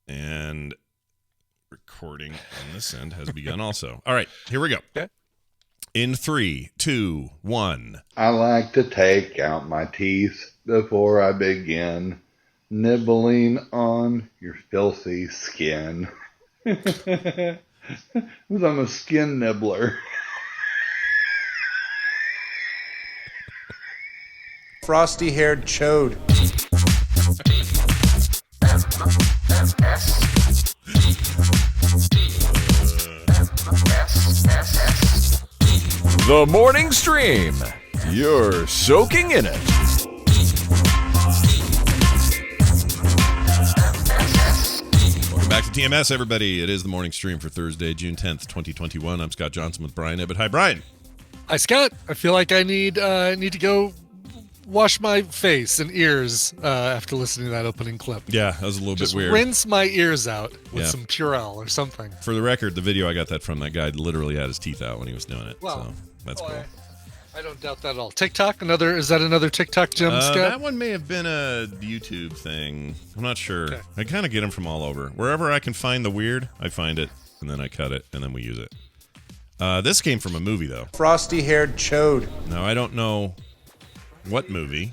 And recording on this end has begun also. All right, here we go. Okay. In 3, 2, 1. I like to take out my teeth before I begin nibbling on your filthy skin. Because I'm a skin nibbler. Frosty-haired chode. The morning stream. You're soaking in it. Welcome back to TMS, everybody. It is the morning stream for Thursday, June 10th, 2021. I'm Scott Johnson with Brian Ebbett. Hi, Brian. Hi, Scott. I feel like I need to go wash my face and ears after listening to that opening clip. Yeah, that was a little Just bit weird. rinse my ears out with some Purell or something. For the record, the video I got that from, that guy literally had his teeth out when he was doing it. Wow. So that's cool. I don't doubt that at all. TikTok, is that another TikTok gem, Scott? That one may have been a YouTube thing. I'm not sure. Okay. I kind of get them from all over. Wherever I can find the weird, I find it, and then I cut it, and then we use it. This came from a movie, though. Frosty-haired chode. Now, I don't know what movie,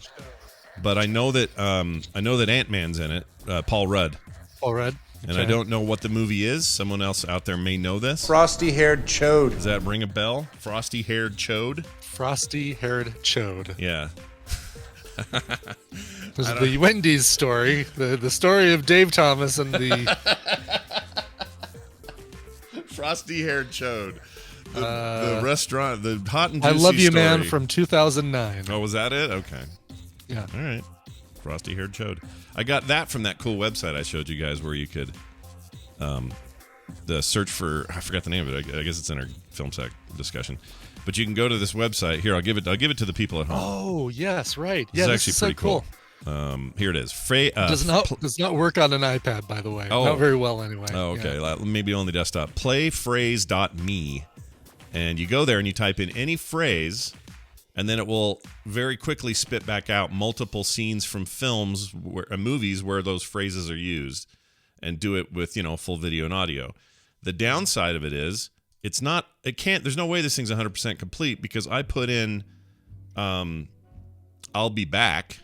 but I know that Ant-Man's in it, Paul Rudd. Paul Rudd. And I don't know what the movie is. Someone else out there may know this. Frosty-haired chode. Does that ring a bell? Frosty-haired chode? Frosty-haired chode. Yeah. This is the Wendy's story, the story of Dave Thomas and the Frosty-haired chode. The restaurant, the hot and I juicy Love You story. Man from 2009. Oh, was that it? Okay. Yeah. All right. Frosty-haired chode. I got that from that cool website I showed you guys where you could the search for, I forgot the name of it. I guess it's in our film sec discussion. But you can go to this website. Here, I'll give it to the people at home. Oh, yes, right. This Yeah, is this actually is so pretty cool. Here it is. Does not work on an iPad, by the way. Oh. Not very well, anyway. Oh, okay. Yeah. Maybe only desktop. Playphrase.me. And you go there and you type in any phrase, and then it will very quickly spit back out multiple scenes from films, movies where those phrases are used, and do it with, full video and audio. The downside of it is, there's no way this thing's 100% complete because I put in, I'll be back.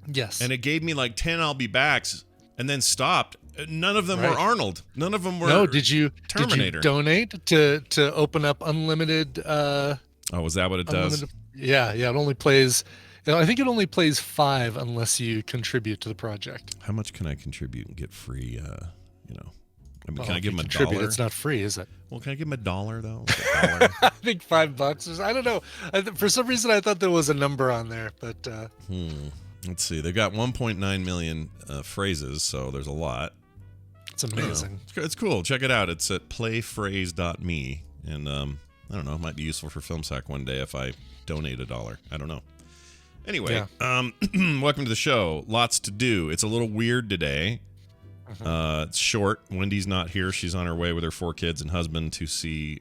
Yes. And it gave me like 10 I'll be backs and then stopped. None of them were Arnold. None of them were Terminator. Did you donate to open up unlimited? Oh, is that what it does? Yeah. It only plays. I think it only plays 5 unless you contribute to the project. How much can I contribute and get free? Can I give him a contribute? $1? It's not free, is it? Well, can I give him $1 though? I think $5. I don't know. For some reason, I thought there was a number on there, but. Let's see. They've got 1.9 million phrases, so there's a lot. It's amazing. It's cool. Check it out. It's at playphrase.me. And I don't know, it might be useful for FilmSack one day if I donate $1. I don't know. Anyway, welcome to the show. Lots to do. It's a little weird today. It's short. Wendy's not here. She's on her way with her 4 kids and husband to see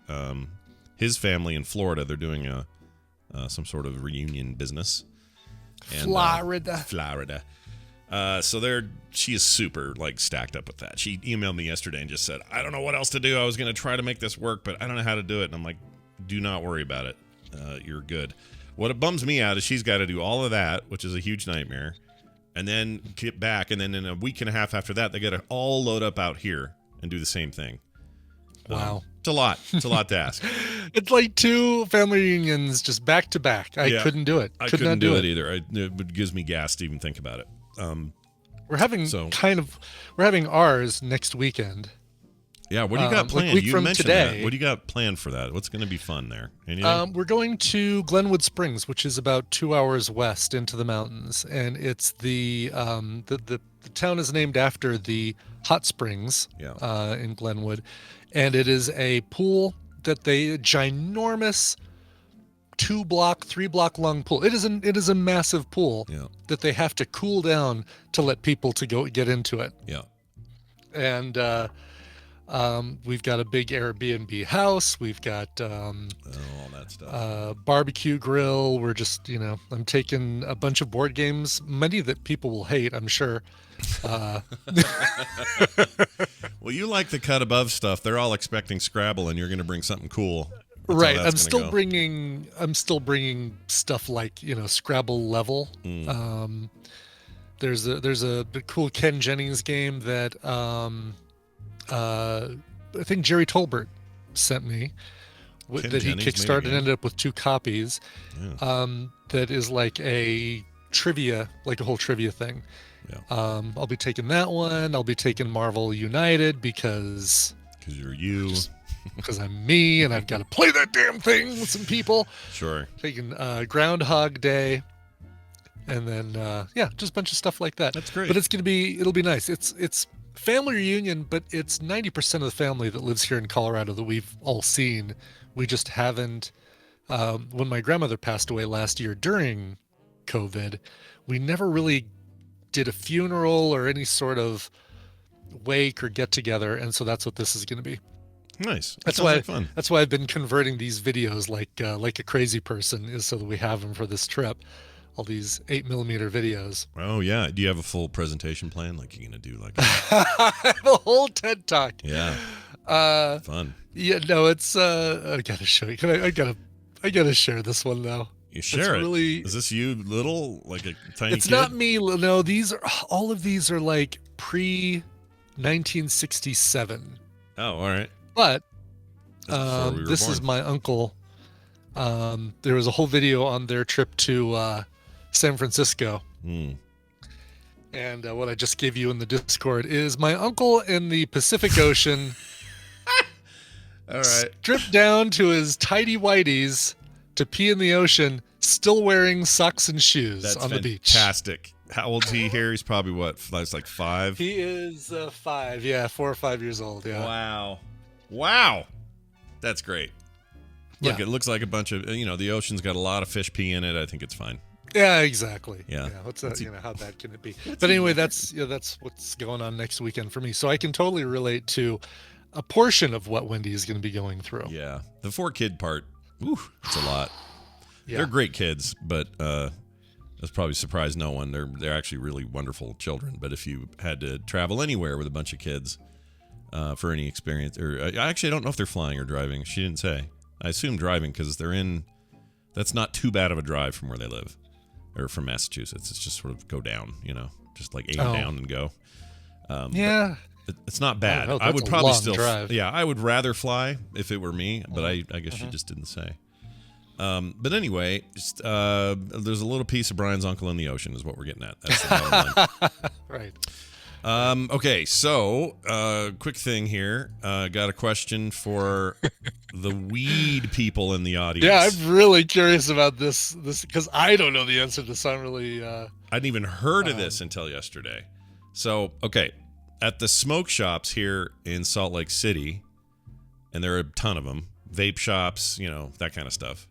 his family in Florida. They're doing some sort of reunion business. And, Florida. So she is super stacked up with that. She emailed me yesterday and just said, I don't know what else to do. I was going to try to make this work, but I don't know how to do it. And I'm like, do not worry about it. You're good. What it bums me out is she's got to do all of that, which is a huge nightmare, and then get back. And then in a week and a half after that, they got to all load up out here and do the same thing. Wow. It's a lot. It's a lot to ask. It's like 2 family reunions just back to back. I couldn't do it. I couldn't do it either. It gives me gas to even think about it. We're having ours next weekend. Yeah, what do you got planned? Week You from mentioned today. that. What do you got planned for that? What's going to be fun there? Anything? We're going to Glenwood Springs, which is about 2 hours west into the mountains, and it's the town is named after the hot springs in Glenwood, and it is a pool that ginormous 2-block, 3-block long pool. It is a massive pool that they have to cool down to let people to go get into it. Yeah. And We've got a big Airbnb house. We've got all that stuff. Barbecue grill. We're just, I'm taking a bunch of board games, many that people will hate, I'm sure. Well, you like the cut above stuff. They're all expecting Scrabble, and you're going to bring something cool. Right. I'm still bringing stuff like, Scrabble level. There's a cool Ken Jennings game that I think Jerry Tolbert sent me that he kickstarted and ended up with 2 copies. Yeah. That is like a whole trivia thing. Yeah. I'll be taking that one. I'll be taking Marvel United because you're you. Because I'm me and I've got to play that damn thing with some people. Sure. Taking Groundhog Day. And then, just a bunch of stuff like that. That's great. But it'll be nice. It's family reunion, but it's 90% of the family that lives here in Colorado that we've all seen. We just haven't, when my grandmother passed away last year during COVID, we never really did a funeral or any sort of wake or get together. And so that's what this is going to be. Nice. That's why I've been converting these videos like a crazy person, is so that we have them for this trip. All these 8mm videos. Oh yeah. Do you have a full presentation plan? Like you're gonna do like I have a whole TED talk. Yeah. Fun. Yeah, no, it's I gotta show you. I gotta share this one though. You share it. Really, is this you little like a tiny It's kid? not me. No, all of these are like pre 1967. Oh, all right. But this is my uncle. There was a whole video on their trip to San Francisco. And what I just gave you in the Discord is my uncle in the Pacific Ocean. All right. Stripped down to his tidy whities to pee in the ocean, still wearing socks and shoes on the beach. Fantastic. How old is he here? He's probably that's like 5. He is 5. Yeah, 4 or 5 years old. Yeah. Wow. That's great. Look, Yeah. It looks like a bunch of, the ocean's got a lot of fish pee in it. I think it's fine. Yeah, exactly. Yeah. What's that? How bad can it be? But anyway, that's what's going on next weekend for me. So I can totally relate to a portion of what Wendy is going to be going through. Yeah. The 4-kid part, it's a lot. Yeah. They're great kids, but that's probably surprised no one. They're actually really wonderful children. But if you had to travel anywhere with a bunch of kids for any experience, or I actually don't know if they're flying or driving. She didn't say. I assume driving because that's not too bad of a drive from where they live, or from Massachusetts. It's just sort of go down, just like aim down and go. Yeah. It's not bad. I would probably still drive. Yeah, I would rather fly if it were me, but I guess she just didn't say. But anyway, there's a little piece of Brian's uncle in the ocean is what we're getting at. That's the bottom line. Right. Okay, so quick thing here. Got a question for the weed people in the audience. Yeah, I'm really curious about this because I don't know the answer to this. I'm really I hadn't even heard of this until yesterday. So, okay, at the smoke shops here in Salt Lake City, and there are a ton of them, vape shops, that kind of stuff.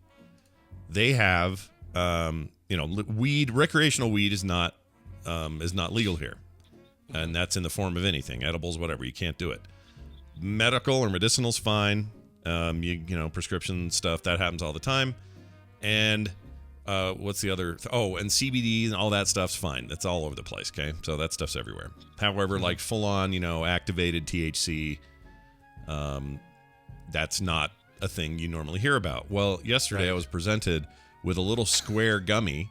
They have weed, recreational weed is not legal here. And that's in the form of anything, edibles, whatever. You can't do it. Medical or medicinal's fine. Prescription stuff, that happens all the time. And what's the other? And CBD and all that stuff's fine. That's all over the place, okay? So that stuff's everywhere. However, like full-on, activated THC, that's not a thing you normally hear about. Well, yesterday I was presented with a little square gummy,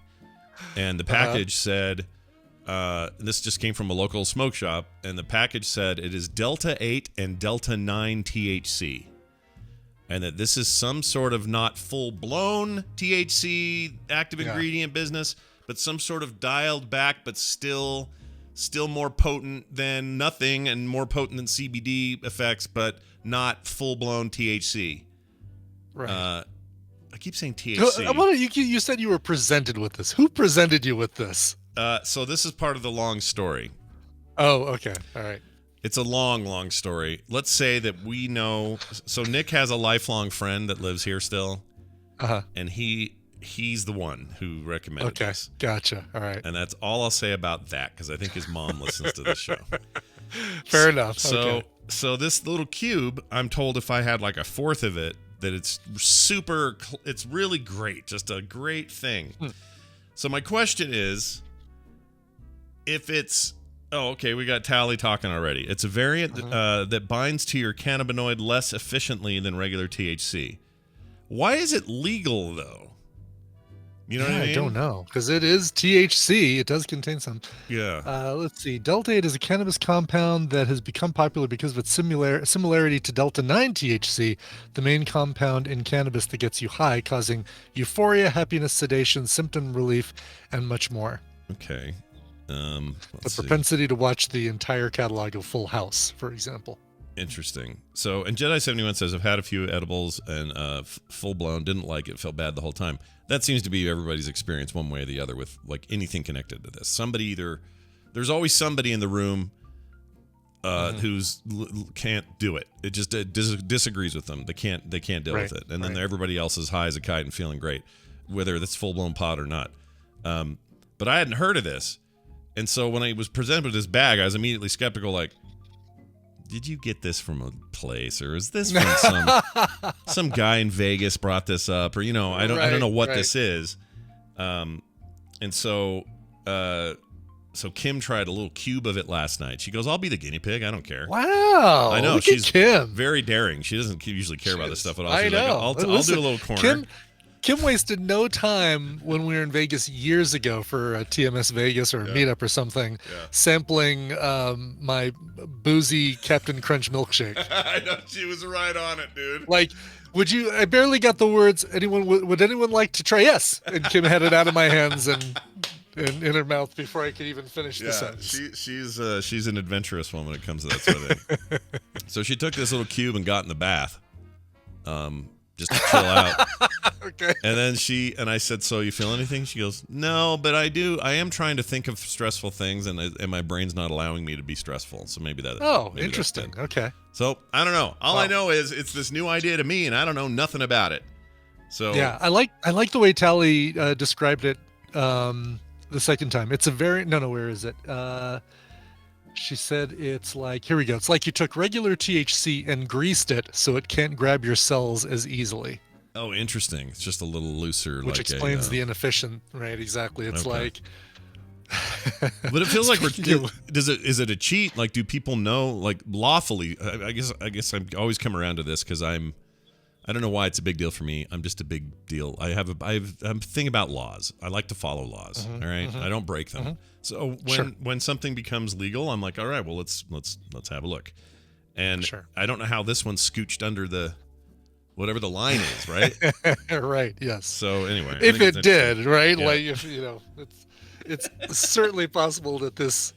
and the package said... this just came from a local smoke shop, and the package said it is Delta 8 and Delta 9 THC, and that this is some sort of not full-blown THC active ingredient business, but some sort of dialed back, but still more potent than nothing and more potent than CBD effects, but not full-blown THC. right. I keep saying THC. You said you were presented with this. Who presented you with this? So this is part of the long story. Oh, okay. All right. It's a long, long story. Let's say that we know. So Nick has a lifelong friend that lives here still. Uh-huh. And he's the one who recommended this. Gotcha. All right. And that's all I'll say about that, because I think his mom listens to this show. Fair enough. So So this little cube, I'm told if I had like a fourth of it, that it's it's really great. Just a great thing. So my question is, if it's, okay, we got Tally talking already. It's a variant that binds to your cannabinoid less efficiently than regular THC. Why is it legal, though? You know what I mean? I don't know, because it is THC. It does contain some. Yeah. Let's see. Delta-8 is a cannabis compound that has become popular because of its similarity to Delta-9 THC, the main compound in cannabis that gets you high, causing euphoria, happiness, sedation, symptom relief, and much more. Okay. The propensity to watch the entire catalog of Full House, for example. Interesting. So, and Jedi71 says, I've had a few edibles and full blown, didn't like it, felt bad the whole time. That seems to be everybody's experience one way or the other with like anything connected to this. There's always somebody in the room who's can't do it. It just disagrees with them. They can't deal with it. And then everybody else is high as a kite and feeling great, whether that's full blown pot or not. But I hadn't heard of this. And so when I was presented with this bag, I was immediately skeptical, like, did you get this from a place, or is this from some guy in Vegas brought this up, or I don't know what this is. And so Kim tried a little cube of it last night. She goes, "I'll be the guinea pig. I don't care." Wow, I know, look she's at Kim. Very daring. She doesn't usually care about this stuff at all. I She's know. Like, I'll do a little corner. Kim wasted no time when we were in Vegas years ago for a TMS Vegas or a meetup or something, sampling my boozy Captain Crunch milkshake. I know, she was right on it, dude. Like, I barely got the words, would anyone like to try? Yes. And Kim had it out of my hands and in her mouth before I could even finish the sentence. She's an adventurous one when it comes to that sort of thing. So she took this little cube and got in the bath. Just to chill out. Okay. And then I said, "So you feel anything?" She goes, "No, but I do. I am trying to think of stressful things, and my brain's not allowing me to be stressful. So maybe that." Oh, interesting. Okay. So I don't know. All I know is it's this new idea to me, and I don't know nothing about it. So yeah, I like the way Tally described it the second time. It's a very where is it? She said it's like, here we go. It's like you took regular THC and greased it so it can't grab your cells as easily. Oh, interesting. It's just a little looser. Which explains the inefficient, right? Exactly. It's like... But it feels like is it a cheat? Like, do people know, like, lawfully? I guess I'm always come around to this because I don't know why it's a big deal for me. I'm just a big deal. I'm thinking about laws. I like to follow laws. All right, I don't break them. So when something becomes legal, I'm like, all right, well, let's have a look. And I don't know how this one scooched under the whatever the line is, right? Right. Yes. So anyway, if it did, right? Yeah. Like if it's certainly possible that this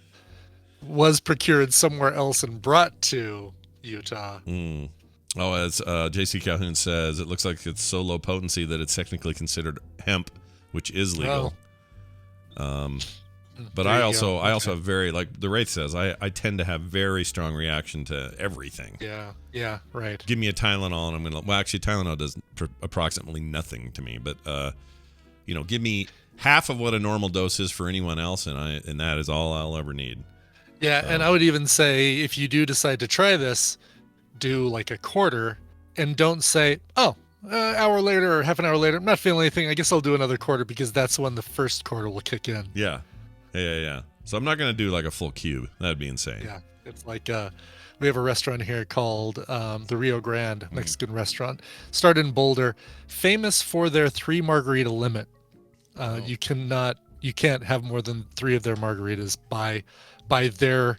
was procured somewhere else and brought to Utah. Oh, as J.C. Calhoun says, it looks like it's so low potency that it's technically considered hemp, which is legal. But I also have very, like the Wraith says, I tend to have very strong reaction to everything. Yeah, right. Give me a Tylenol and I'm going to, well, actually Tylenol does approximately nothing to me, but, give me half of what a normal dose is for anyone else, and that is all I'll ever need. Yeah, and I would even say if you do decide to try this, do like a quarter and don't say, hour later or half an hour later, I'm not feeling anything, I guess I'll do another quarter, because that's when the first quarter will kick in. Yeah. So I'm not going to do like a full cube. That'd be insane. Yeah. It's like we have a restaurant here called the Rio Grande Mexican restaurant. Started in Boulder, famous for their 3 margarita limit. You can't have more than 3 of their margaritas by their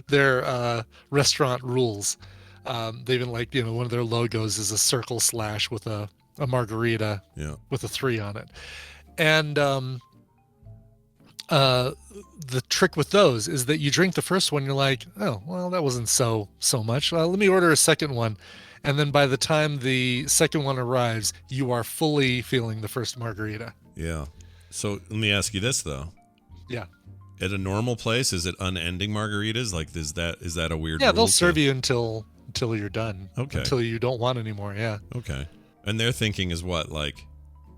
their restaurant rules. They even like, one of their logos is a circle / with a margarita with a 3 on it. And the trick with those is that you drink the first one, you're like, oh, well, that wasn't so much. Well, let me order a second one. And then by the time the second one arrives, you are fully feeling the first margarita. Yeah. So let me ask you this, though. Yeah. At a normal place, is it unending margaritas? Like, is that a weird? Yeah, they'll serve you until you're done. Okay. Until you don't want any more. Yeah. Okay. And their thinking is what, like,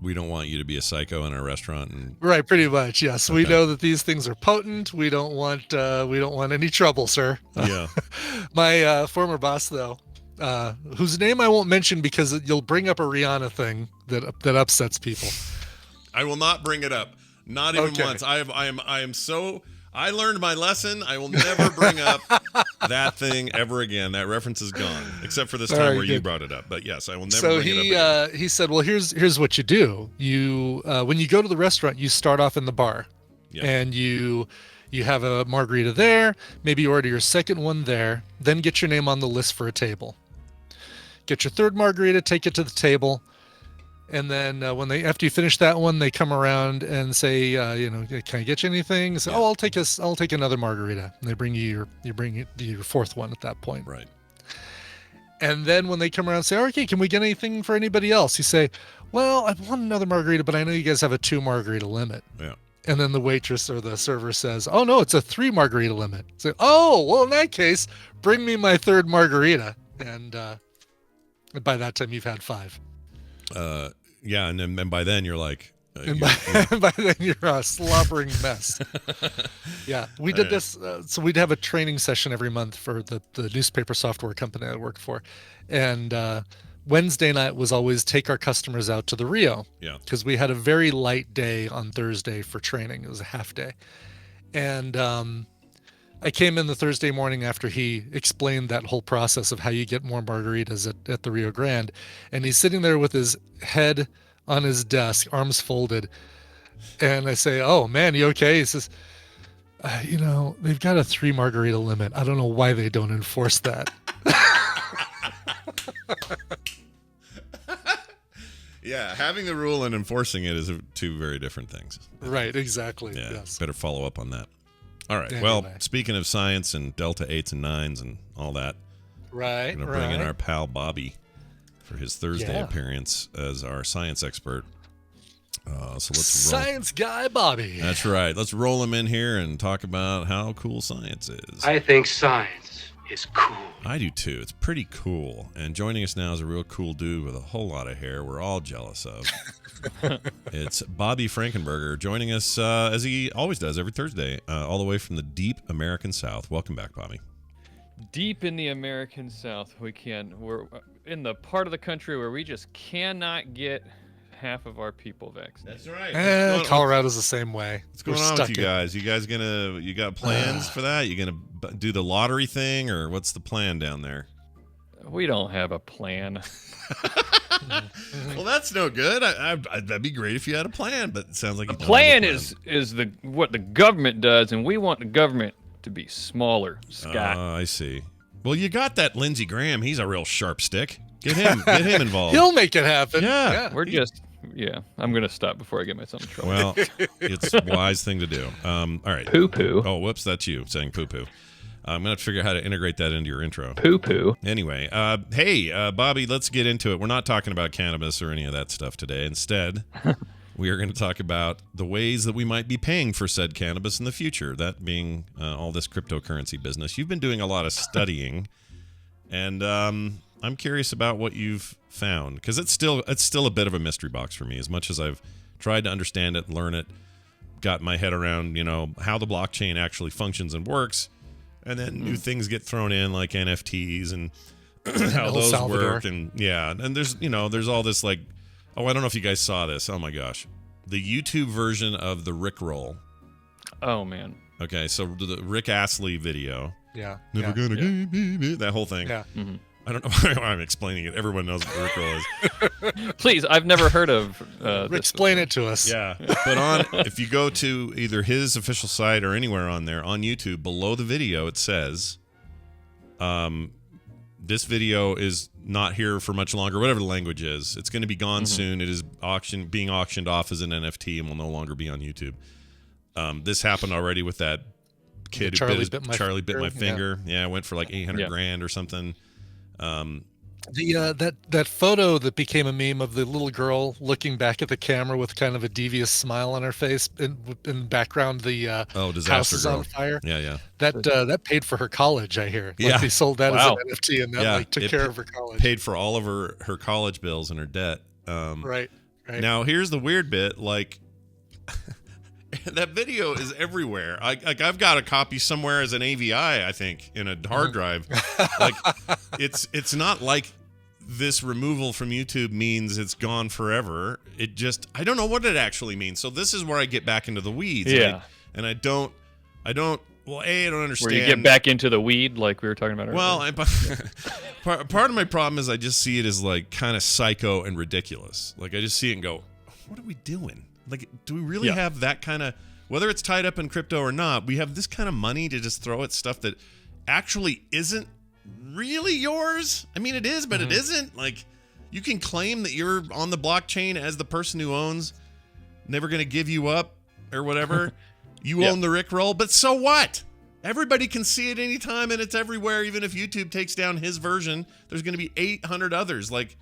We don't want you to be a psycho in our restaurant. And Right, pretty much. Yes, we know that these things are potent. We don't want any trouble, sir. Yeah. My former boss, though, whose name I won't mention because you'll bring up a Rihanna thing that upsets people. I will not bring it up. Not even once. I learned my lesson. I will never bring up that thing ever again. That reference is gone, except for this time where you brought it up. But yes, I will never bring it up again. He said, well, here's what you do. You when you go to the restaurant, you start off in the bar, and you have a margarita there. Maybe you order your second one there. Then get your name on the list for a table. Get your third margarita, take it to the table. And then after you finish that one, they come around and say, can I get you anything? So, I'll take another margarita. And they bring you your fourth one at that point. Right. And then when they come around and say, okay, can we get anything for anybody else? You say, well, I want another margarita, but I know you guys have a 2 margarita limit. Yeah. And then the waitress or the server says, oh no, it's a 3 margarita limit. So, oh, well, in that case, bring me my third margarita. And by that time you've had 5. Yeah, and by then you're like, by then you're a slobbering mess. Yeah, we did this. So we'd have a training session every month for the newspaper software company I worked for, and Wednesday night was always take our customers out to the Rio. Yeah, because we had a very light day on Thursday for training. It was a half day, and I came in the Thursday morning after he explained that whole process of how you get more margaritas at the Rio Grande. And he's sitting there with his head on his desk, arms folded. And I say, oh, man, you okay? He says, they've got a 3 margarita limit. I don't know why they don't enforce that. Yeah, having the rule and enforcing it is 2 very different things. Right, exactly. Yeah, yes. Better follow up on that. All right. Anyway. Well, speaking of science and delta 8s and 9s and all that, right, we're going to bring in our pal Bobby for his Thursday appearance as our science expert. So let's Science guy Bobby. That's right. Let's roll him in here and talk about how cool science is. I think science is cool. I do too. It's pretty cool. And joining us now is a real cool dude with a whole lot of hair we're all jealous of. It's Bobby Frankenberger joining us as he always does every Thursday, all the way from the deep American South. Welcome back, Bobby. Deep in the American South, we're in the part of the country where we just cannot get half of our people vaccinated. That's right. Colorado's the same way. What's going on with you guys? You got plans for that? You gonna do the lottery thing, or what's the plan down there? We don't have a plan. Well, that's no good. That'd be great if you had a plan, but it sounds like you don't have a plan. is what the government does, and we want the government to be smaller, Scott. I see. Well, you got that Lindsey Graham. He's a real sharp stick. Get him involved. He'll make it happen. Yeah. I'm going to stop before I get myself in trouble. Well, it's a wise thing to do. All right. Poo-poo. Oh, whoops, that's you saying poo-poo. I'm going to have to figure out how to integrate that into your intro. Poo-poo. Anyway, hey, Bobby, let's get into it. We're not talking about cannabis or any of that stuff today. Instead, we are going to talk about the ways that we might be paying for said cannabis in the future, that being all this cryptocurrency business. You've been doing a lot of studying, and I'm curious about what you've found, because it's still a bit of a mystery box for me. As much as I've tried to understand it, learn it, got my head around, how the blockchain actually functions and works, and then new things get thrown in like NFTs and how those work, and there's all this like, oh, I don't know if you guys saw this. Oh my gosh, the YouTube version of the Rickroll. Oh man. Okay, so the Rick Astley video. Yeah. Never gonna give me that whole thing. Yeah. Mm-hmm. I don't know why I'm explaining it. Everyone knows what the Rickroll is. Please, I've never heard of explain it to us. Yeah. But if you go to either his official site or anywhere on there, on YouTube, below the video, it says, this video is not here for much longer, whatever the language is. It's going to be gone soon. It is being auctioned off as an NFT and will no longer be on YouTube. This happened already with that kid who bit my finger. Yeah, it went for like $800,000 or something. That photo that became a meme of the little girl looking back at the camera with kind of a devious smile on her face, in the background the house is on fire. Yeah. That paid for her college, I hear. Yeah. They sold that as an NFT, and that took care of her college. Paid for all of her college bills and her debt. Right. Right. Now, here's the weird bit. Like, that video is everywhere. I've got a copy somewhere as an AVI, I think, in a hard drive. Like, it's not like this removal from YouTube means it's gone forever. It just, I don't know what it actually means. So this is where I get back into the weeds. Yeah. And I don't, well, I don't understand. Where you get back into the weed, like we were talking about earlier. Well, part of my problem is I just see it as like kind of psycho and ridiculous. Like I just see it and go, what are we doing? Like, do we really have that kind of, whether it's tied up in crypto or not, we have this kind of money to just throw at stuff that actually isn't really yours? I mean, it is, but it isn't. Like, you can claim that you're on the blockchain as the person who owns, never going to give you up or whatever. You own the Rickroll, but so what? Everybody can see it anytime, and it's everywhere. Even if YouTube takes down his version, there's going to be 800 others. Like,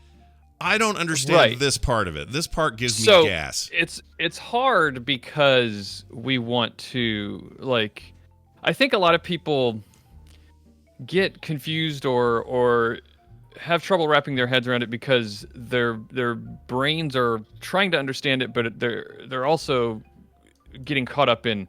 I don't understand this part of it. This part gives me gas. It's hard because we want to, like, I think a lot of people get confused or have trouble wrapping their heads around it because their brains are trying to understand it, but they're also getting caught up in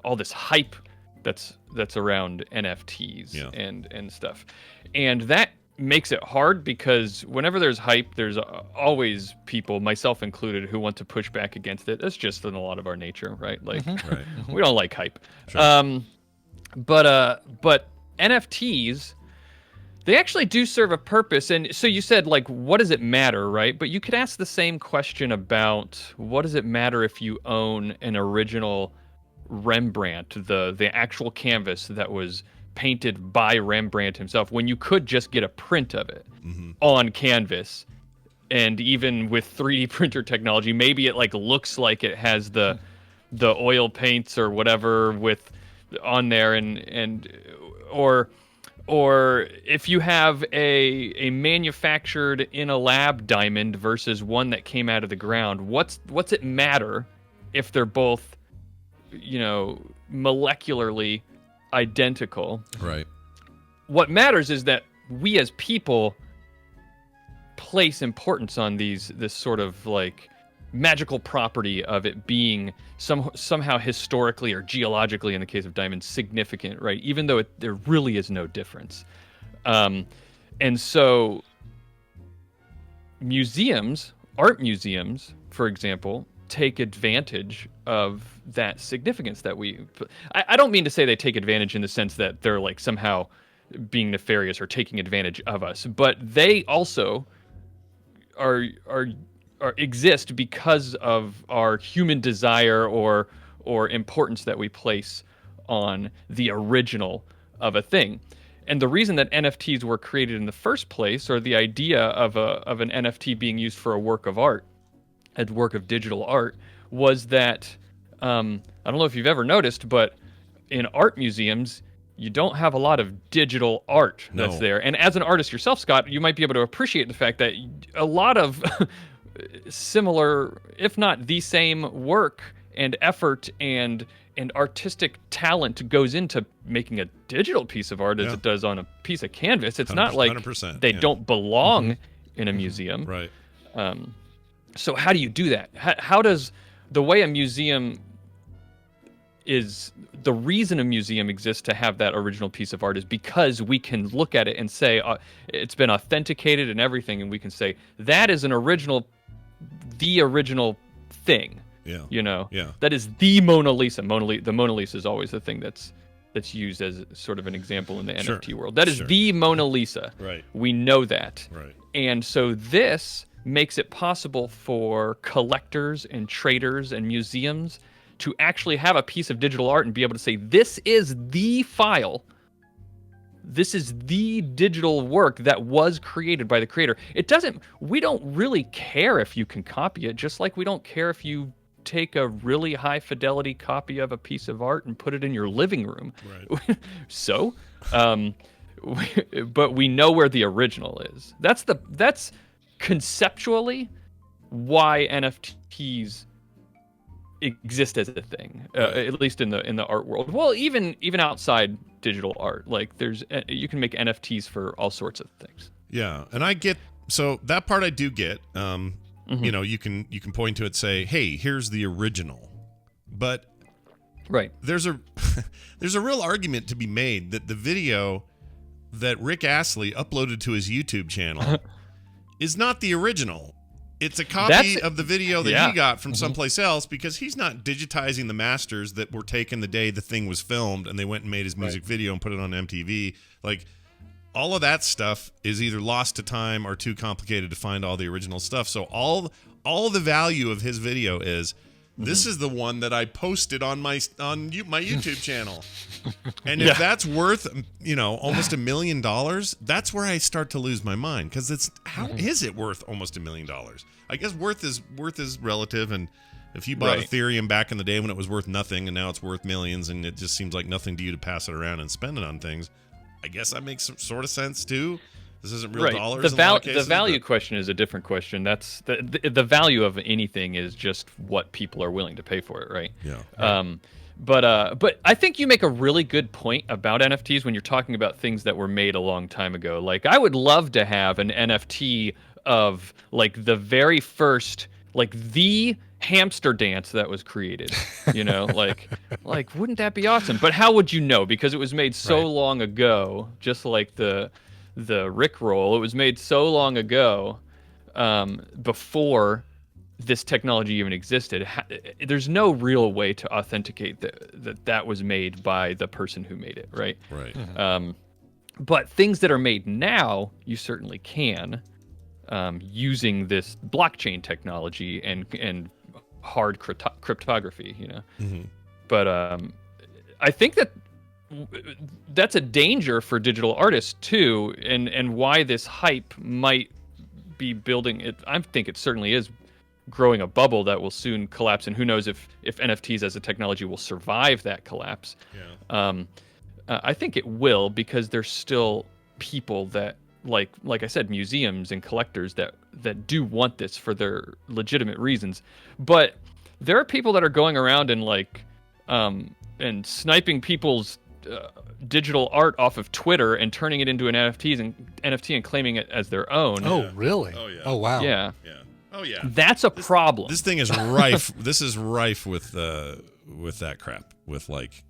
all this hype that's around NFTs and stuff. And that makes it hard because whenever there's hype, there's always people, myself included, who want to push back against it. That's just in a lot of our nature, right? Like, we don't like hype. Sure. But NFTs, they actually do serve a purpose. And so you said, like, what does it matter, right? But you could ask the same question about what does it matter if you own an original Rembrandt, the actual canvas that was painted by Rembrandt himself, when you could just get a print of it on canvas. And even with 3D printer technology, maybe it like looks like it has the oil paints or whatever with on there, and or if you have a manufactured in a lab diamond versus one that came out of the ground, what's it matter if they're both, you know, molecularly identical? Right. What matters is that we as people place importance on this sort of like magical property of it being somehow historically or geologically, in the case of diamonds, significant, right? Even though there really is no difference. And so art museums, for example, take advantage of that significance that I don't mean to say they take advantage in the sense that they're like somehow being nefarious or taking advantage of us, but they also are exist because of our human desire or importance that we place on the original of a thing. And the reason that NFTs were created in the first place, or the idea of an NFT being used for a work of art, a work of digital art, was that I don't know if you've ever noticed, but in art museums, you don't have a lot of digital art that's there. And as an artist yourself, Scott, you might be able to appreciate the fact that a lot of similar, if not the same, work and effort and artistic talent goes into making a digital piece of art as it does on a piece of canvas. It's not like they don't belong in a museum. Right. So how do you do that? How does the way a museum is, the reason a museum exists to have that original piece of art is because we can look at it and say it's been authenticated and everything, and we can say that is the original thing. Yeah. You know. Yeah. That is the Mona Lisa. The Mona Lisa is always the thing that's used as sort of an example in the NFT world. That is the Mona Lisa. Right. We know that. Right. And so this makes it possible for collectors and traders and museums to actually have a piece of digital art and be able to say, this is the file. This is the digital work that was created by the creator. We don't really care if you can copy it, just like we don't care if you take a really high fidelity copy of a piece of art and put it in your living room. Right. So, but we know where the original is. That's conceptually why NFTs exist as a thing, at least in the art world. Well, even outside digital art, like you can make NFTs for all sorts of things. Yeah, and I get, so that part I do get. you know, you can point to it, say, hey, here's the original. But Right. there's a there's a real argument to be made that the video that Rick Astley uploaded to his YouTube channel is not the original. It's a copy of the video that he got from someplace else, because he's not digitizing the masters that were taken the day the thing was filmed and they went and made his music video and put it on MTV. Like, all of that stuff is either lost to time or too complicated to find all the original stuff. So all the value of his video is, this is the one that I posted on my YouTube channel. And if that's worth, you know, almost $1 million, that's where I start to lose my mind, because it's how is it worth almost $1 million? I guess worth is relative, and if you bought Ethereum back in the day when it was worth nothing and now it's worth millions, and it just seems like nothing to you to pass it around and spend it on things, I guess that makes some sort of sense too. This isn't real dollars. The value question is a different question. That's the value of anything is just what people are willing to pay for it, right? Yeah. But I think you make a really good point about NFTs when you're talking about things that were made a long time ago. Like, I would love to have an NFT of like the very first, like the hamster dance that was created, you know, like wouldn't that be awesome? But how would you know? Because it was made so long ago, just like the Rickroll. It was made so long ago, before this technology even existed. There's no real way to authenticate that was made by the person who made it, right? Right. But things that are made now, you certainly can, using this blockchain technology and hard cryptography, you know. But I think that's a danger for digital artists too, and why this hype might be building it. I think it certainly is growing a bubble that will soon collapse, and who knows if NFTs as a technology will survive that collapse. I think it will, because there's still people that like I said, museums and collectors that do want this for their legitimate reasons. But there are people that are going around and and sniping people's digital art off of Twitter and turning it into an NFT and claiming it as their own. Oh, really? Oh, yeah. Oh, wow. Yeah. Yeah. Oh, yeah. That's a problem. This thing is rife. This is rife with that crap, with like,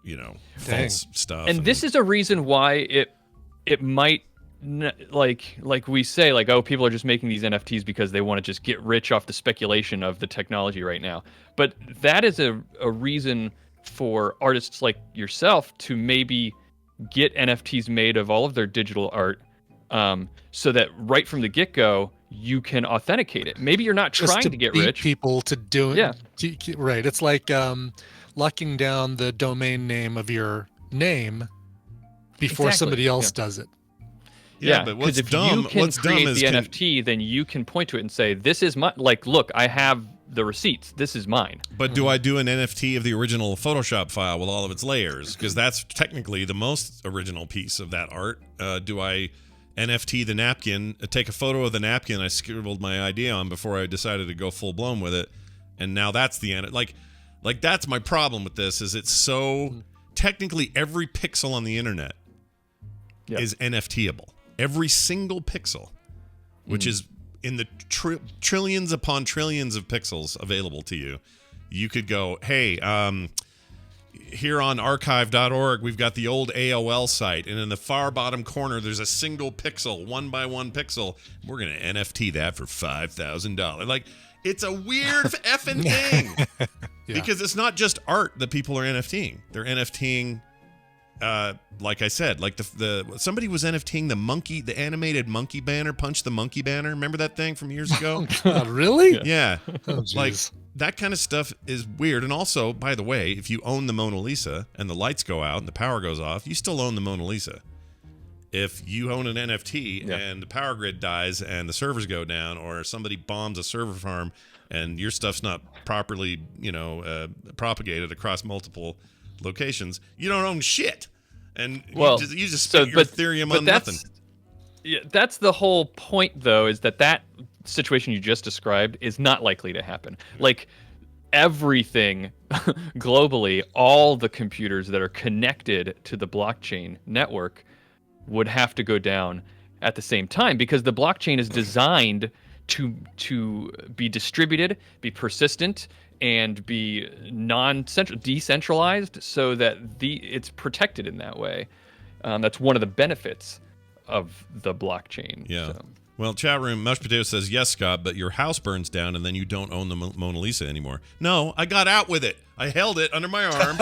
you know, false stuff. And this is a reason why it might, like we say, like, oh, people are just making these NFTs because they want to just get rich off the speculation of the technology right now. But that is a reason for artists like yourself to maybe get NFTs made of all of their digital art, so that right from the get-go you can authenticate it. Maybe you're not trying to get rich. People to do it. Yeah. Right. It's like locking down the domain name of your name before somebody else does it. Yeah, but because if you can create the NFT, then you can point to it and say, "This is my look. I have the receipts. This is mine." But do I do an NFT of the original Photoshop file with all of its layers? Because that's technically the most original piece of that art. Do I NFT the napkin? Take a photo of the napkin I scribbled my idea on before I decided to go full blown with it, and now that's the end. Like that's my problem with this. Is it's so technically every pixel on the internet is NFTable. Every single pixel, which is in the trillions upon trillions of pixels available to you. You could go, hey, here on archive.org, we've got the old AOL site, and in the far bottom corner, there's a single pixel, 1 by 1 pixel. We're going to NFT that for $5,000. Like, it's a weird effing thing. Because it's not just art that people are NFTing. They're NFTing... like I said, like the somebody was NFTing the animated monkey banner, Punch the Monkey banner. Remember that thing from years ago? God, really? Yeah. Oh, like that kind of stuff is weird. And also, by the way, if you own the Mona Lisa and the lights go out and the power goes off, you still own the Mona Lisa. If you own an NFT and the power grid dies and the servers go down, or somebody bombs a server farm and your stuff's not properly, propagated across multiple locations, you don't own shit. And you just spent your Ethereum on nothing. Yeah, that's the whole point, though, is that situation you just described is not likely to happen. Like, everything globally, all the computers that are connected to the blockchain network would have to go down at the same time, because the blockchain is designed to be distributed, be persistent, and be decentralized, so that it's protected in that way. That's one of the benefits of the blockchain. Yeah. So. Well, chat room, Mush Potato says, yes, Scott, but your house burns down and then you don't own the Mona Lisa anymore. No, I got out with it. I held it under my arm.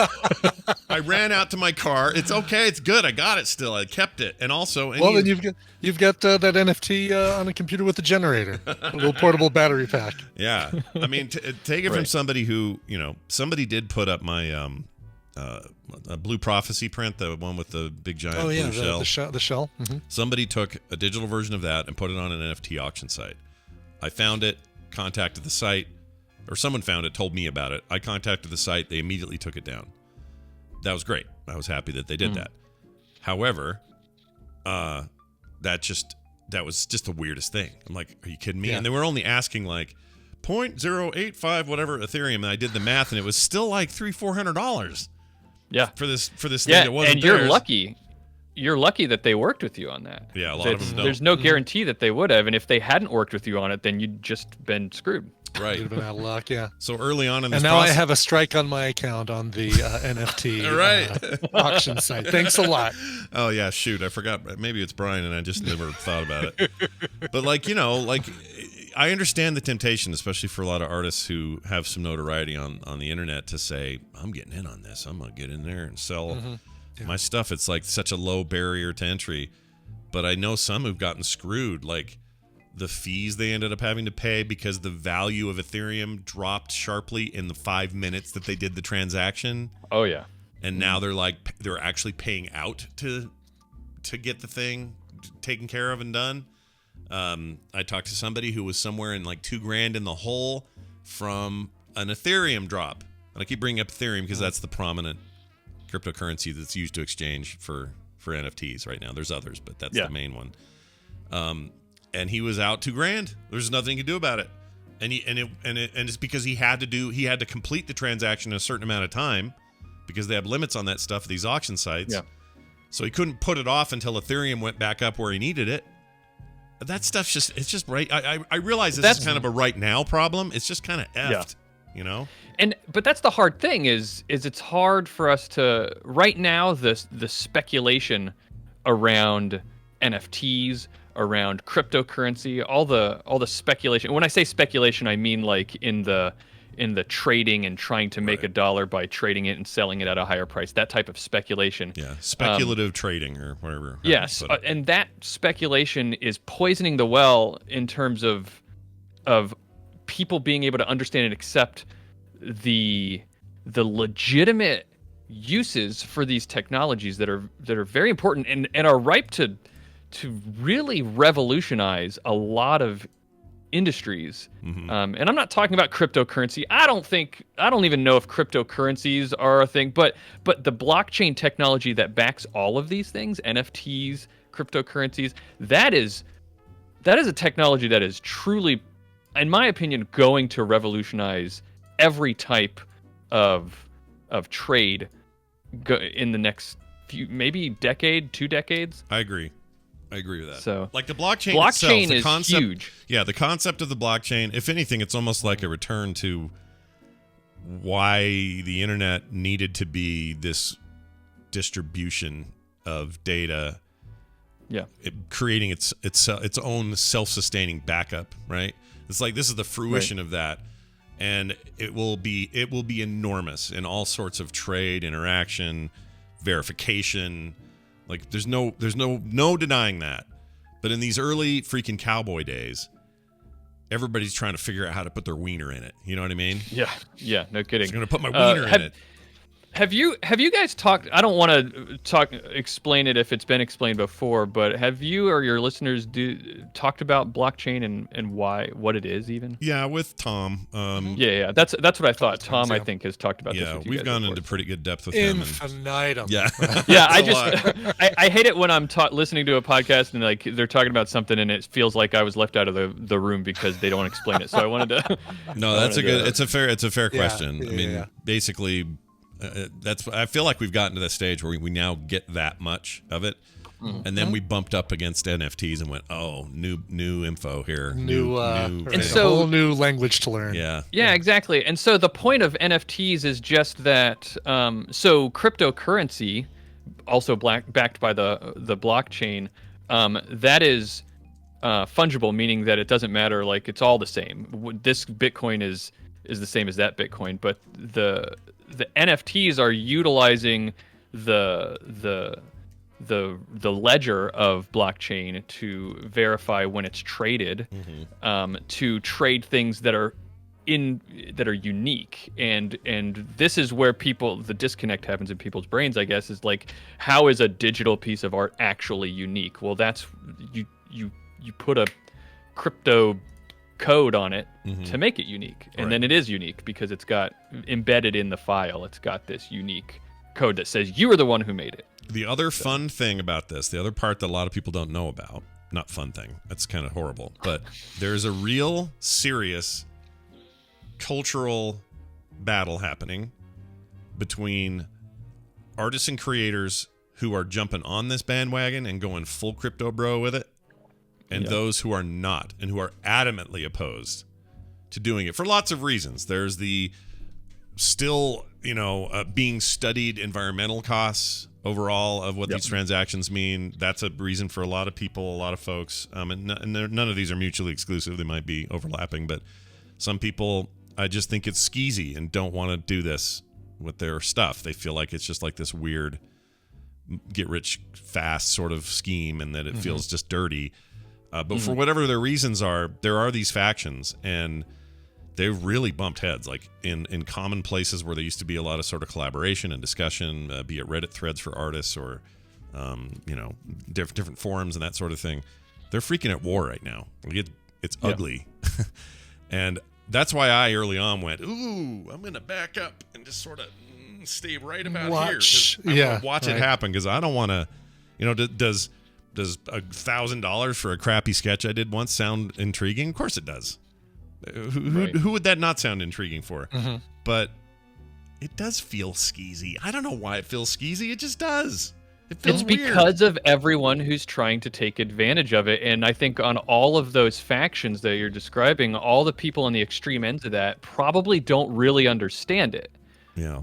I ran out to my car. It's okay. It's good. I got it still. I kept it. And also... Well, then you've got that NFT on a computer with a generator. A little portable battery pack. Yeah. I mean, take it from somebody who, somebody did put up my... a Blue Prophecy print, the one with the big giant blue shell. The shell. Mm-hmm. Somebody took a digital version of that and put it on an NFT auction site. I found it, contacted the site, or someone found it, told me about it. I contacted the site. They immediately took it down. That was great. I was happy that they did that. However, that was just the weirdest thing. I'm like, are you kidding me? Yeah. And they were only asking like 0.085 whatever Ethereum, and I did the math, and it was still like $300-$400. Yeah. For this thing yeah, that wasn't and you're theirs. lucky. You're lucky that they worked with you on that. Yeah, a lot of them don't. There's no guarantee that they would have, and if they hadn't worked with you on it, then you'd just been screwed. Right. You'd have been out of luck, yeah. So early on in this and now process, I have a strike on my account on the NFT right. auction site. Thanks a lot. Oh yeah, shoot, I forgot. Maybe it's Brian, and I just never thought about it. But I understand the temptation, especially for a lot of artists who have some notoriety on the internet, to say, I'm getting in on this. I'm going to get in there and sell my stuff. It's like such a low barrier to entry. But I know some who've gotten screwed, like the fees they ended up having to pay because the value of Ethereum dropped sharply in the 5 minutes that they did the transaction. Oh, yeah. And now they're actually paying out to get the thing taken care of and done. I talked to somebody who was somewhere in like $2,000 in the hole from an Ethereum drop. And I keep bringing up Ethereum because that's the prominent cryptocurrency that's used to exchange for NFTs right now. There's others, but that's the main one. And he was out $2,000. There's nothing he could do about it. And it's because he had to complete the transaction in a certain amount of time because they have limits on that stuff, these auction sites. Yeah. So he couldn't put it off until Ethereum went back up where he needed it. That stuff's it's just right. I realize this is kind of a right now problem. It's just kind of effed, But that's the hard thing is it's hard for us to right now the speculation around NFTs, around cryptocurrency, all the speculation. When I say speculation, I mean like in the trading and trying to make a dollar by trading it and selling it at a higher price, that type of speculation. Yeah, speculative trading or whatever. Yes, and that speculation is poisoning the well in terms of people being able to understand and accept the legitimate uses for these technologies that are very important and are ripe to really revolutionize a lot of industries. And I'm not talking about cryptocurrency. I don't even know if cryptocurrencies are a thing, but the blockchain technology that backs all of these things, NFTs, cryptocurrencies, that is a technology that is truly, in my opinion, going to revolutionize every type of trade in the next few, maybe decade, 2 decades. I agree with that. So, like the blockchain itself, the is concept, huge. Yeah, the concept of the blockchain, if anything, it's almost like a return to why the internet needed to be this distribution of data. Yeah. Creating its own self-sustaining backup, right? It's like this is the fruition of that. And it will be enormous in all sorts of trade, interaction, verification. Like there's no denying that. But in these early freaking cowboy days, everybody's trying to figure out how to put their wiener in it. You know what I mean? Yeah, no kidding. I'm going to put my wiener in it. Have you guys talked? I don't want to explain it if it's been explained before, but have you or your listeners talked about blockchain and what it is even? Yeah, with Tom. Yeah, that's what I thought. Tom, I think, has talked about this. Yeah, with you we've guys gone before. into pretty good depth with him. Infinitum. Yeah, yeah. I hate it when I'm listening to a podcast and like they're talking about something and it feels like I was left out of the room because they don't explain it. So I wanted to. No, that's a good. It's a fair question. I mean, basically. I feel like we've gotten to that stage where we now get that much of it. And then we bumped up against NFTs and went, oh, new info here. New And a so- whole new language to learn. Yeah. Yeah, exactly. And so the point of NFTs is just that. So cryptocurrency, also backed by the blockchain, that is fungible, meaning that it doesn't matter. Like it's all the same. This Bitcoin is the same as that Bitcoin, but the NFTs are utilizing the ledger of blockchain to verify when it's traded, to trade things that are unique, and this is where the disconnect happens in people's brains, I guess, is like, how is a digital piece of art actually unique? Well, that's you put a crypto code on it to make it unique, and then it is unique because it's got embedded in the file. It's got this unique code that says you are the one who made it. The other fun thing about this, the other part that a lot of people don't know about, not fun thing, that's kind of horrible, but there's a real serious cultural battle happening between artists and creators who are jumping on this bandwagon and going full crypto bro with it, and those who are not and who are adamantly opposed to doing it for lots of reasons. There's the still, being studied environmental costs overall of what these transactions mean. That's a reason for a lot of people, a lot of folks, and none of these are mutually exclusive. They might be overlapping, but some people, I just think it's skeezy and don't want to do this with their stuff. They feel like it's just like this weird get rich fast sort of scheme, and that it feels just dirty. But for whatever their reasons are, there are these factions, and they've really bumped heads, like in common places where there used to be a lot of sort of collaboration and discussion, be it Reddit threads for artists or, different forums and that sort of thing. They're freaking at war right now. It's ugly. And that's why I early on went, ooh, I'm going to back up and just sort of stay right about here. Watch it happen, because I don't want to, does $1,000 for a crappy sketch I did once sound intriguing? Of course it does. Who would that not sound intriguing for? But it does feel skeezy. I don't know why it feels skeezy. It just does. It feels weird. Because of everyone who's trying to take advantage of it. And I think on all of those factions that you're describing, all the people on the extreme ends of that probably don't really understand it. Yeah.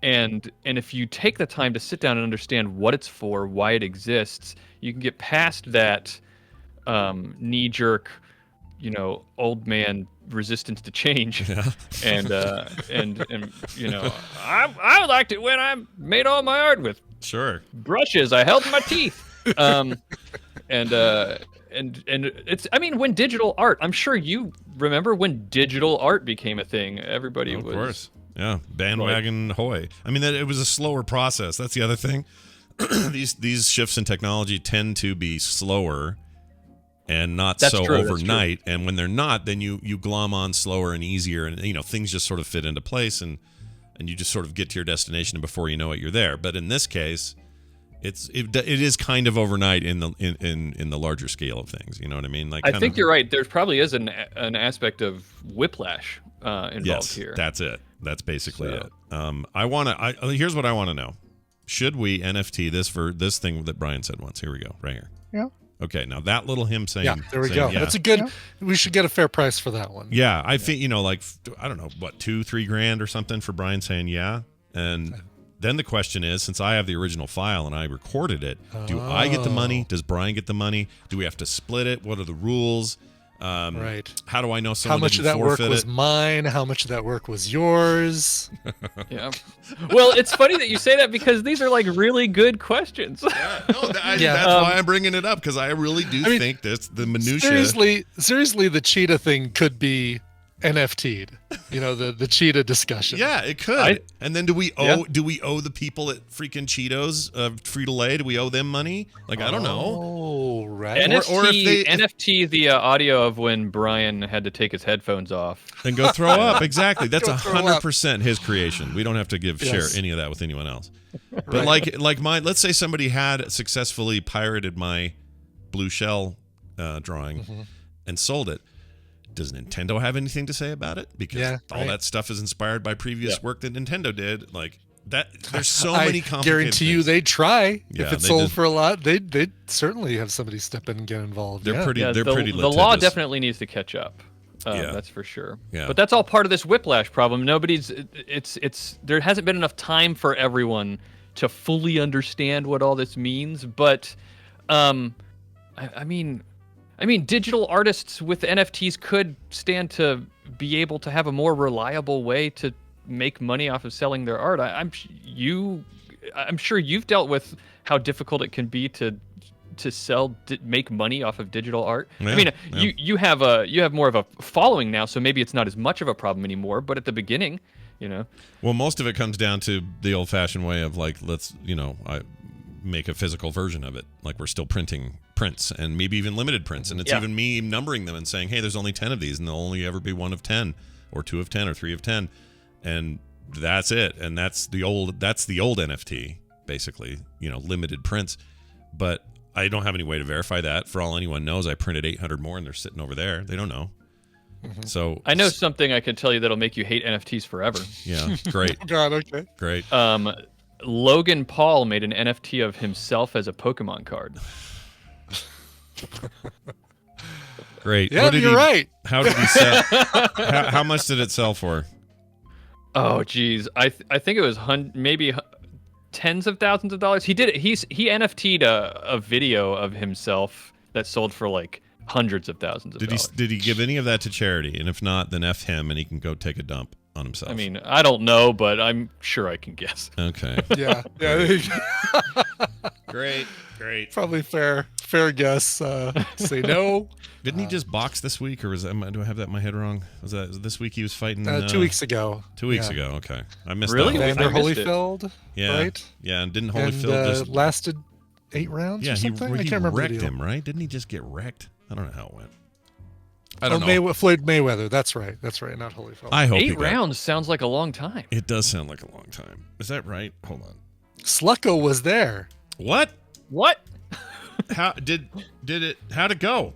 And if you take the time to sit down and understand what it's for, why it exists, you can get past that knee-jerk, old man resistance to change. And I liked it when I made all my art with brushes I held in my teeth. And it's, when digital art, I'm sure you remember when digital art became a thing. Everybody was, of course. Yeah, bandwagon hoy. It was a slower process. That's the other thing. These shifts in technology tend to be slower and not overnight. And when they're not, then you glom on slower and easier, and things just sort of fit into place, and you just sort of get to your destination, and before you know it, you're there. But in this case, it is kind of overnight in the larger scale of things. You know what I mean? I think you're right. There probably is an aspect of whiplash involved here. That's it. That's basically it. Here's what I want to know. Should we NFT this for this thing that Brian said once? Here we go, right here. Yeah. Okay, now that little him saying, there we go. That's a good. We should get a fair price for that one. Yeah, I think I don't know, what, $2-3 or something for Brian saying yeah, and then the question is, since I have the original file and I recorded it, do I get the money? Does Brian get the money? Do we have to split it? What are the rules? Right. How do I know someone How much didn't of that work forfeit was it? mine? How much of that work was yours? Yeah. Well, it's funny that you say that, because these are like really good questions. That's why I'm bringing it up, because I really do think this, the minutia. Seriously, the cheetah thing could be NFT'd. The cheetah discussion. Yeah, it could. And then do we owe the people at freaking Cheetos, Frito-Lay, do we owe them money? I don't know. Oh, right. NFT the audio of when Brian had to take his headphones off and go throw up. Exactly. That's 100% his creation. We don't have to share any of that with anyone else. But like mine, let's say somebody had successfully pirated my blue shell drawing and sold it. Does Nintendo have anything to say about it? Because all that stuff is inspired by previous work that Nintendo did. there's so many complicated guarantee you things. they'd try. Yeah, if it they sold did. for a lot, they'd certainly have somebody step in and get involved. They're pretty Yeah, they're the, pretty the law litigious. definitely needs to catch up. Yeah. That's for sure. Yeah. But that's all part of this whiplash problem. It's there hasn't been enough time for everyone to fully understand what all this means. But, I mean, digital artists with NFTs could stand to be able to have a more reliable way to make money off of selling their art. I'm sure you've dealt with how difficult it can be to make money off of digital art. Yeah, I mean, yeah. you have more of a following now, so maybe it's not as much of a problem anymore. But at the beginning, Well, most of it comes down to the old-fashioned way of like, I make a physical version of it. Like we're still printing prints and maybe even limited prints, and it's Yeah. even me numbering them and saying, hey, there's only 10 of these, and there'll only ever be 1 of 10, or 2 of 10, or 3 of 10, and that's it. And that's the old NFT, basically, limited prints. But I don't have any way to verify that. For all anyone knows, I printed 800 more, and they're sitting over there. They don't know. So I know something I could tell you that'll make you hate NFTs forever. yeah, great, God, okay. great. Logan Paul made an NFT of himself as a Pokemon card. Great. Yeah, you're right. How did he sell? how much did it sell for? Oh, geez. I think it was maybe tens of thousands of dollars. He did it. He NFT'd a video of himself that sold for like hundreds of thousands of dollars. Did he give any of that to charity? And if not, then F him, and he can go take a dump on himself. I mean, I don't know, but I'm sure I can guess. Okay. Yeah. Great. Probably fair guess. Say no. Didn't he just box this week, or was that, do I have that in my head wrong? Was this week he was fighting? 2 weeks ago. 2 weeks Yeah. ago. Okay, I missed Really? that. Vander I missed it. Holyfield, Yeah, right? yeah, and didn't And Holyfield just? lasted 8 rounds Yeah, or he something? I he can't remember the wrecked deal. him, right? Didn't he just get wrecked? I don't know how it went. I don't know. Floyd Mayweather. That's right. Not Holyfield. I hope he 8 got- rounds sounds like a long time. It does sound like a long time. Is that right? Hold on. Slucko was there. What? What? How did it? How'd it go?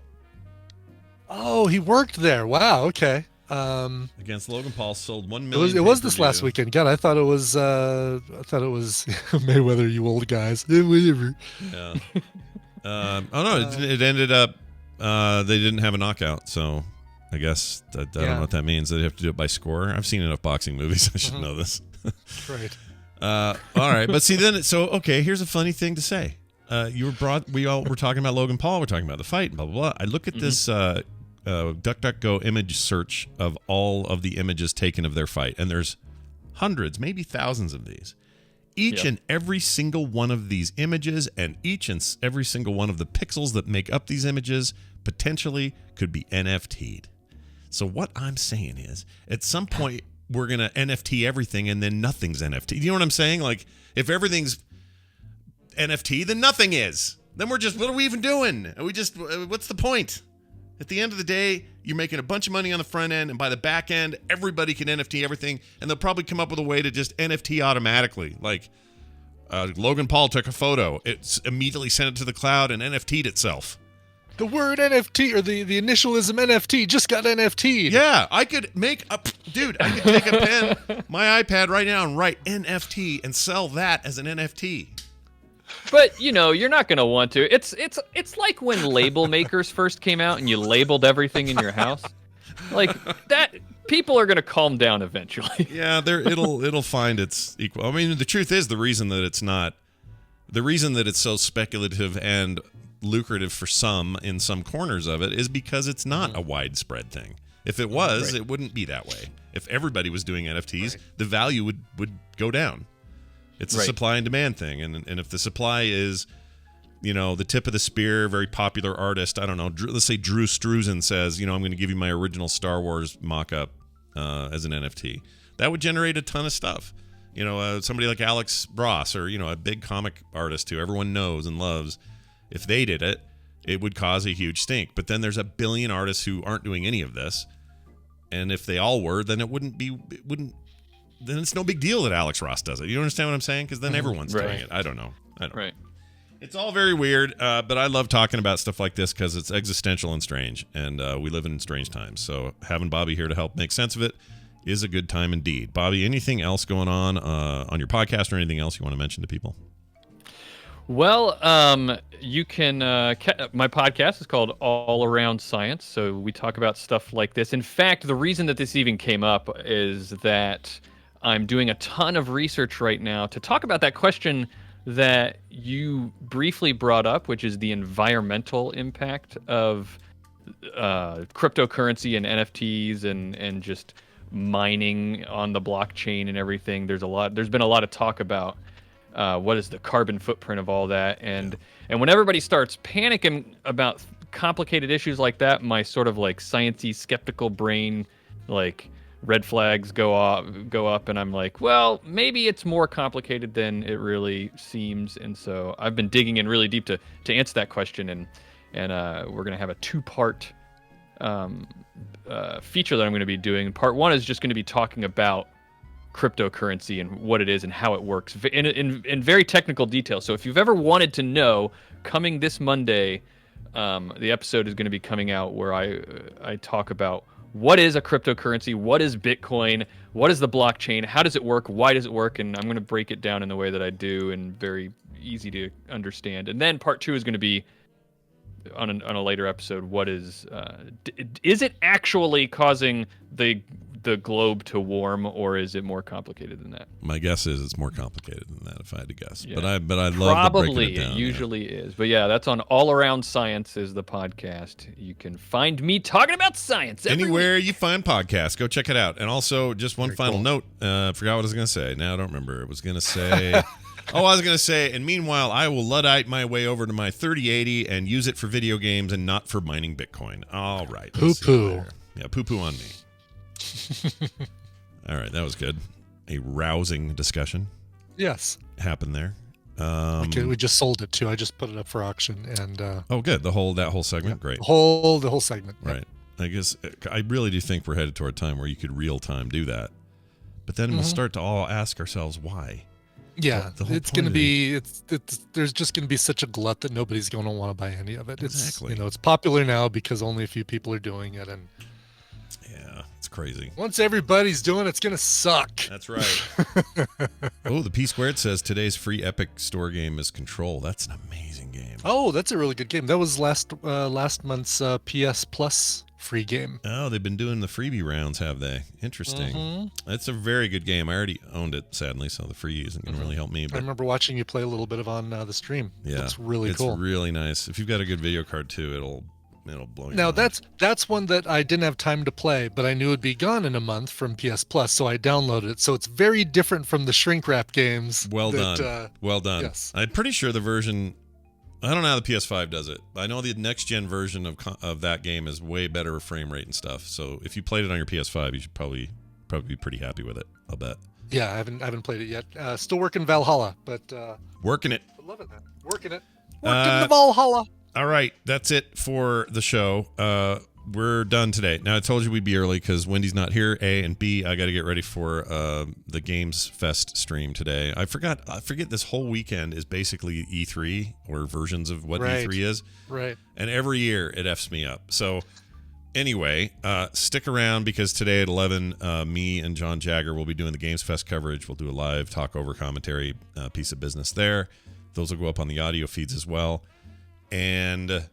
Oh, he worked there. Wow. Okay. Against Logan Paul, sold 1 It million. was this last pay-per-view. weekend. God, I thought it was Mayweather. You old guys. Whatever. Yeah. Oh no! It ended up. They didn't have a knockout, so I guess I don't know what that means. They have to do it by score. I've seen enough boxing movies. I should know this. Right. All right, but see then. So okay, here's a funny thing to say. We all were talking about Logan Paul. We're talking about the fight. Blah blah blah. I look at this DuckDuckGo image search of all of the images taken of their fight, and there's hundreds, maybe thousands of these. Each and every single one of these images, and each and every single one of the pixels that make up these images, potentially could be NFT'd. So what I'm saying is, at some point, we're gonna NFT everything, and then nothing's NFT. You know what I'm saying? Like, if everything's NFT, then nothing is. Then we're just, what are we even doing? What's the point? At the end of the day, you're making a bunch of money on the front end, and by the back end, everybody can NFT everything, and they'll probably come up with a way to just NFT automatically. Like, Logan Paul took a photo. It's immediately sent it to the cloud and NFT'd itself. The word NFT or the initialism NFT just got NFT'd. Yeah, I could take a pen, my iPad right now, and write NFT and sell that as an NFT. But you're not gonna want to. It's like when label makers first came out and you labeled everything in your house. Like that, people are gonna calm down eventually. Yeah, it'll find its equal. I mean, the truth is, the reason that it's so speculative and lucrative for some in some corners of it is because it's not a widespread thing. If it was, it wouldn't be that way. If everybody was doing NFTs, the value would go down. It's a supply and demand thing, and if the supply is, the tip of the spear, very popular artist, I don't know, let's say Drew Struzan says, I'm going to give you my original Star Wars mock-up as an NFT. That would generate a ton of stuff. Somebody like Alex Ross, or a big comic artist who everyone knows and loves, if they did it, it would cause a huge stink. But then there's a billion artists who aren't doing any of this, and if they all were, then then it's no big deal that Alex Ross does it. You understand what I'm saying? Because then everyone's doing it. I don't know. Right. It's all very weird, but I love talking about stuff like this because it's existential and strange, and we live in strange times. So having Bobby here to help make sense of it is a good time indeed. Bobby, anything else going on your podcast or anything else you want to mention to people? Well, you can. My podcast is called All Around Science, so we talk about stuff like this. In fact, the reason that this even came up is that I'm doing a ton of research right now to talk about that question that you briefly brought up, which is the environmental impact of cryptocurrency and NFTs and just mining on the blockchain and everything. There's been a lot of talk about what is the carbon footprint of all that, and when everybody starts panicking about complicated issues like that, my sort of like sciencey skeptical brain like red flags go up, and I'm like, well, maybe it's more complicated than it really seems. And so I've been digging in really deep to answer that question, and we're gonna have a 2-part feature that I'm going to be doing. Part 1 is just going to be talking about cryptocurrency and what it is and how it works in very technical detail. So if you've ever wanted to know, coming this Monday, the episode is going to be coming out where I talk about what is a cryptocurrency, what is Bitcoin, what is the blockchain, how does it work, why does it work, and I'm going to break it down in the way that I do and very easy to understand. And then part 2 is going to be on a later episode. What is it actually causing the globe to warm, or is it more complicated than that? My guess is it's more complicated than that, if I had to guess. Yeah. But I'd love to break it down. It usually is. But yeah, that's on All Around Science is the podcast. You can find me talking about science anywhere you find podcasts. Go check it out. And also, just one final note. Forgot what I was going to say. Now I don't remember. I was going to say... I was going to say, and meanwhile, I will Luddite my way over to my 3080 and use it for video games and not for mining Bitcoin. All right. Poo-poo. Yeah, poo-poo on me. All right, that was good. A rousing discussion. Yes. Happened there. We just sold it, too. I just put it up for auction. And oh, good. That whole segment? Yeah, great. The whole segment. Right. Yeah. I guess I really do think we're headed toward a time where you could real time do that. But then we'll start to all ask ourselves why. Yeah, it's going to be there's just going to be such a glut that nobody's going to want to buy any of it. Exactly. It's popular now because only a few people are doing it, and yeah, it's crazy. Once everybody's doing it, it's going to suck. That's right. Oh, the P Squared says today's free Epic Store game is Control. That's an amazing game. Oh, that's a really good game. That was last month's PS Plus free game. Oh, they've been doing the freebie rounds, have they? Interesting. It's a very good game. I already owned it, sadly, so the free isn't going to really help me. But I remember watching you play a little bit of on the stream. Yeah, it's really cool. It's really nice. If you've got a good video card too, it'll blow your Now mind. that's one that I didn't have time to play, but I knew it'd be gone in a month from PS Plus, so I downloaded it. So it's very different from the shrink wrap games. Well done. Yes. I'm pretty sure the version. I don't know how the PS5 does it. I know the next gen version of that game is way better frame rate and stuff. So if you played it on your PS5, you should probably be pretty happy with it. I'll bet. Yeah, I haven't played it yet. Still working Valhalla, but working it. Loving that. Working it. Working the Valhalla. All right, that's it for the show. We're done today. Now, I told you we'd be early because Wendy's not here, A, and B, I got to get ready for the Games Fest stream today. I forget this whole weekend is basically E3 or versions of what E3 is. Right. And every year it Fs me up. So anyway, stick around because today at 11, me and John Jagger will be doing the Games Fest coverage. We'll do a live talk over commentary piece of business there. Those will go up on the audio feeds as well. And...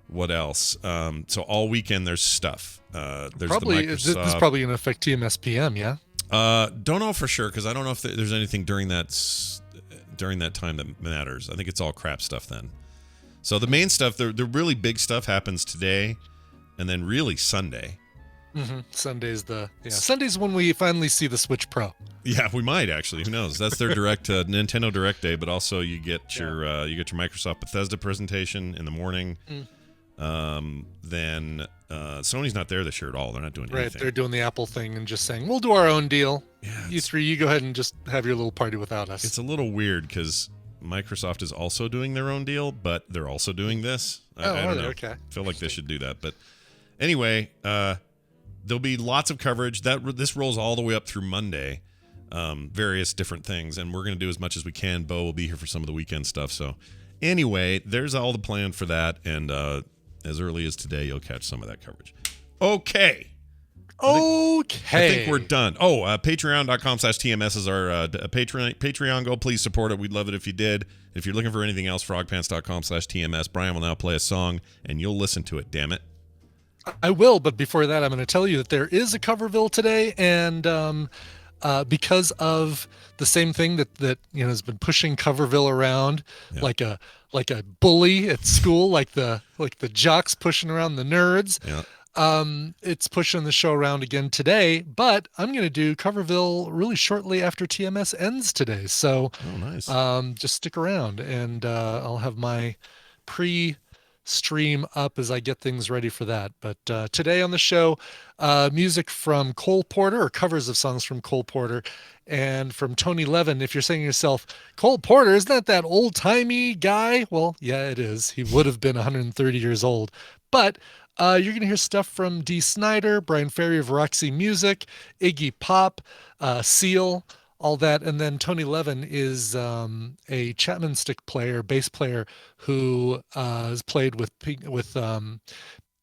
what else? So all weekend there's stuff. There's probably the Microsoft. This is probably going to affect TMSPM, yeah. Don't know for sure because I don't know if there's anything during that time that matters. I think it's all crap stuff then. So the main stuff, the really big stuff happens today, and then really Sunday. Sunday's when we finally see the Switch Pro. Yeah, we might actually. Who knows? That's their direct Nintendo Direct Day, but also you get your Microsoft Bethesda presentation in the morning. Then Sony's not there this year at all. They're not doing anything. Right, they're doing the Apple thing and just saying, we'll do our own deal. Yeah, you three, you go ahead and just have your little party without us. It's a little weird because Microsoft is also doing their own deal, but they're also doing this. I don't know. Okay. I feel like they should do that. But anyway, there'll be lots of coverage. This rolls all the way up through Monday. Various different things, and we're going to do as much as we can. Bo will be here for some of the weekend stuff. So anyway, there's all the plan for that, and as early as today, you'll catch some of that coverage. Okay. Okay. I think we're done. Oh, patreon.com/TMS is our Patreon goal. Please support it. We'd love it if you did. If you're looking for anything else, frogpants.com/TMS. Brian will now play a song, and you'll listen to it, damn it. I will, but before that, I'm going to tell you that there is a Coverville today, and because of the same thing that has been pushing Coverville around like a bully at school, like the jocks pushing around the nerds. Yeah. It's pushing the show around again today, but I'm going to do Coverville really shortly after TMS ends today. So, nice. Just stick around, and I'll have my pre-stream up as I get things ready for that. But today on the show, music from Cole Porter, or covers of songs from Cole Porter, and from Tony Levin. If you're saying to yourself, Cole Porter, isn't that old-timey guy? Well, yeah, it is. He would have been 130 years old. But you're going to hear stuff from Dee Snider, Brian Ferry of Roxy Music, Iggy Pop, Seal, all that. And then Tony Levin is a Chapman stick player, bass player, who has played with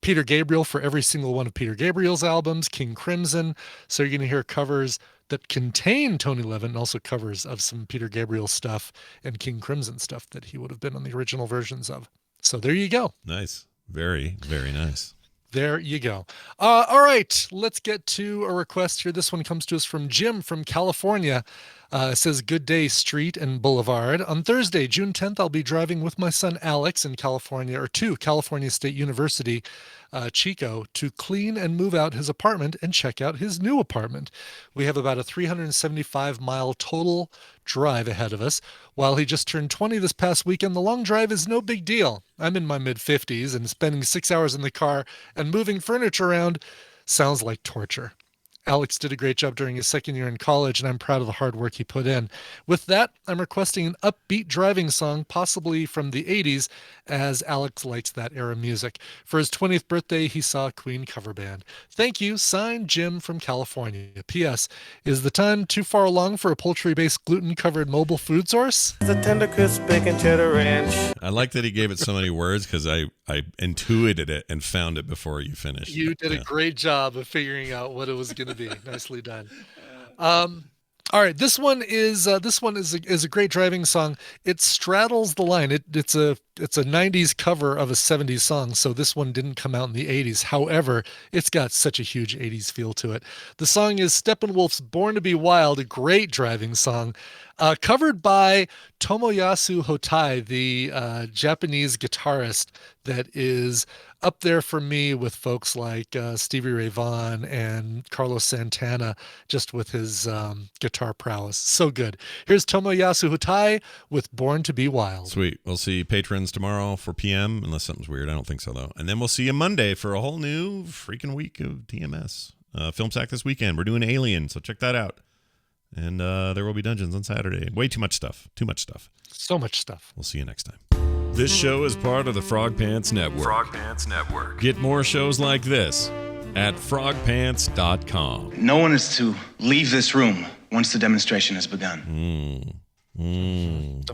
Peter Gabriel for every single one of Peter Gabriel's albums, King Crimson. So you're going to hear covers that contain Tony Levin, and also covers of some Peter Gabriel stuff and King Crimson stuff that he would have been on the original versions of. So there you go. Nice. Very, very nice. There you go. All right, let's get to a request here. This one comes to us from Jim from California. It says, good day, street and boulevard. On Thursday, June 10th, I'll be driving with my son Alex in California, or to California State University, Chico, to clean and move out his apartment and check out his new apartment. We have about a 375-mile total drive ahead of us. While he just turned 20 this past weekend, the long drive is no big deal. I'm in my mid-50s, and spending 6 hours in the car and moving furniture around sounds like torture. Alex did a great job during his second year in college, and I'm proud of the hard work he put in. With that, I'm requesting an upbeat driving song, possibly from the 80s, as Alex likes that era music. For his 20th birthday, he saw a Queen cover band. Thank you, signed Jim from California. P.S. Is the time too far along for a poultry-based gluten-covered mobile food source? The tender crisp bacon cheddar ranch. I like that he gave it so many words, because I intuited it and found it before you finished. You did a great job of figuring out what it was going to be. Nicely done. All right, this one is a great driving song. It straddles the line. It's a 90s cover of a 70s song, so this one didn't come out in the 80s. However, it's got such a huge 80s feel to it. The song is Steppenwolf's Born to Be Wild, a great driving song, covered by Tomoyasu Hotai, the Japanese guitarist that is up there for me with folks like Stevie Ray Vaughan and Carlos Santana, just with his guitar prowess. So good. Here's Tomoyasu Hotai with Born to Be Wild. Sweet. We'll see patrons tomorrow for PM, unless something's weird. I don't think so, though. And then we'll see you Monday for a whole new freaking week of TMS. Film Sack this weekend. We're doing Alien, so check that out. And there will be Dungeons on Saturday. Way too much stuff. Too much stuff. So much stuff. We'll see you next time. This show is part of the Frog Pants Network. Frog Pants Network. Get more shows like this at frogpants.com. No one is to leave this room once the demonstration has begun. Don't